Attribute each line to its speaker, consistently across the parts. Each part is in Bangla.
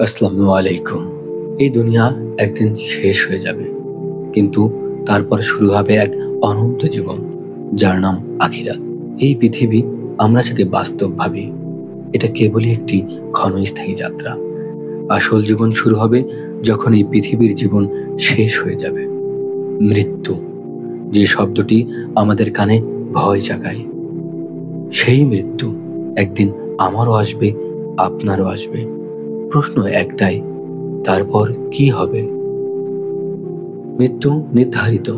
Speaker 1: আসসালামু আলাইকুম। এই দুনিয়া একদিন শেষ হয়ে যাবে, কিন্তু তারপর শুরু হবে এক অনন্ত জীবন, যার নাম আখিরাত। এই পৃথিবী আমরা যাকে বাস্তব ভাবি, এটা কেবলই একটি ক্ষণস্থায়ী যাত্রা। আসল জীবন শুরু হবে যখন এই পৃথিবীর জীবন শেষ হয়ে যাবে। মৃত্যু, যে শব্দটি আমাদের কানে ভয় জাগায়, সেই মৃত্যু একদিন আমারও আসবে, আপনারও আসবে। প্রশ্ন একটাই, তারপর কি হবে? মৃত্যু নির্ধারিত।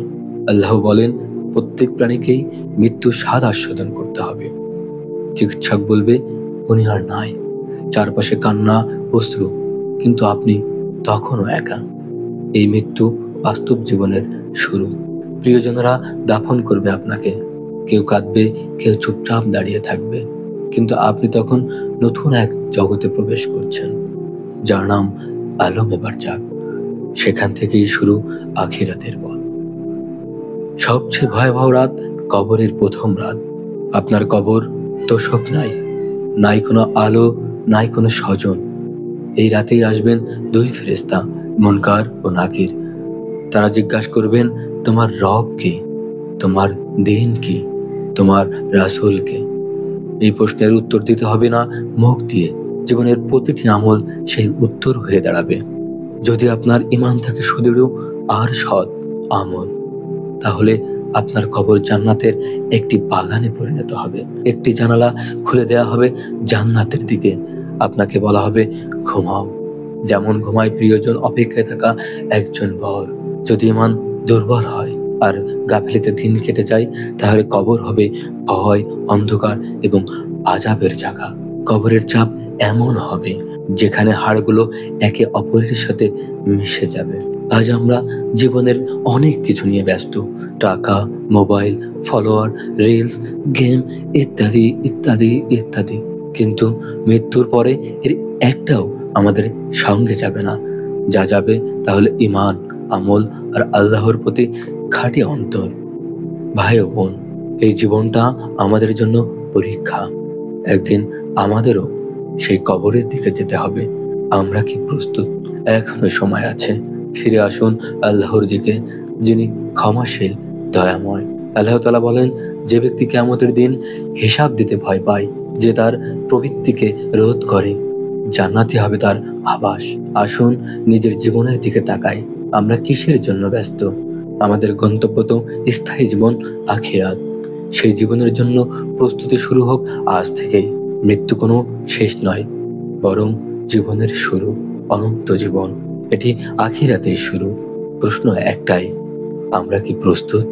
Speaker 1: আল্লাহ বলেন, প্রত্যেক প্রাণীকেই মৃত্যুর স্বাদ আস্বাদন করতে হবে। চিকিৎসক বলবে, উনি আর নাই। চারপাশে কান্না, অশ্রু, কিন্তু আপনি তখনও একা। এই মৃত্যু বাস্তব জীবনের শুরু। প্রিয়জনরা দাফন করবে আপনাকে, কেউ কাঁদবে, কেউ চুপচাপ দাঁড়িয়ে থাকবে, কিন্তু আপনি তখন নতুন এক জগতে প্রবেশ করছেন, যার নাম আলমে বারজাখ। সেখান থেকেই শুরু আখিরাতের পথ। সবচেয়ে ভয়াবহ রাত কবরের প্রথম রাত। আপনার কবর তোষক নাই, নাই কোনো আলো, নাই কোনো স্বজন। এই রাতেই আসবেন দুই ফেরেশতা, মুনকার ও নাকির। তারা জিজ্ঞাসা করবেন, তোমার রব কে? তোমার দিন কি? তোমার রাসূল কে? এই প্রশ্নের উত্তর দিতে হবে না মুখ দিয়ে, জীবনের প্রতিটি আমল সেই উত্তর হয়ে দাঁড়াবে। যদি আপনার ঈমান থাকে সুদৃঢ় আর সৎ আমল, তাহলে আপনার কবর জান্নাতের একটি বাগানে পরিণত হবে। একটি জানালা খুলে দেওয়া হবে জান্নাতের দিকে। আপনাকে বলা হবে, ঘুমাও, যেমন ঘুমায় প্রিয়জন অপেক্ষায় থাকা একজন বর। যদি ঈমান দুর্বল হয় আর গাফিলতিতে দিন কেটে যায়, তাহলে কবর হবে ভয়, অন্ধকার এবং আযাবের জায়গা। কবরের চাপ এমন হবে যেখানে হাড়গুলো একে অপরের সাথে মিশে যাবে। আজ আমরা জীবনের অনেক কিছু নিয়ে ব্যস্ত, টাকা, মোবাইল, ফলোয়ার, রিলস, গেম ইত্যাদি ইত্যাদি ইত্যাদি, কিন্তু মৃত্যুর পরে এর একটাও আমাদের সঙ্গে যাবে না। যা যাবে তাহলে ঈমান, আমল আর আল্লাহর প্রতি খাঁটি অন্তর। ভাই ও বোন, এই জীবনটা আমাদের জন্য পরীক্ষা। একদিন আমাদেরও সেই কবরের দিকে যেতে হবে। আমরা কি প্রস্তুত? এখনো সময় আছে। ফিরে আসুন আল্লাহর দিকে, যিনি ক্ষমাশীল, দয়াময়। আল্লাহ তাআলা বলেন, যে ব্যক্তি কিয়ামতের দিন হিসাব দিতে ভয় পায়, যে তার প্রবৃত্তিকে রোধ করে, জান্নাতি হবে তার আবাস। আসুন নিজের জীবনের দিকে তাকাই। আমরা কিসের জন্য ব্যস্ত? আমাদের গন্তব্য তো স্থায়ী জীবন, আখিরাত। সেই জীবনের জন্য প্রস্তুতি শুরু হোক আজ থেকেই। মৃত্যু কোনো শেষ নয়, বরং জীবনের শুরু, অনন্ত জীবন। এটি আখিরাতেই শুরু। প্রশ্ন একটাই, আমরা কি প্রস্তুত?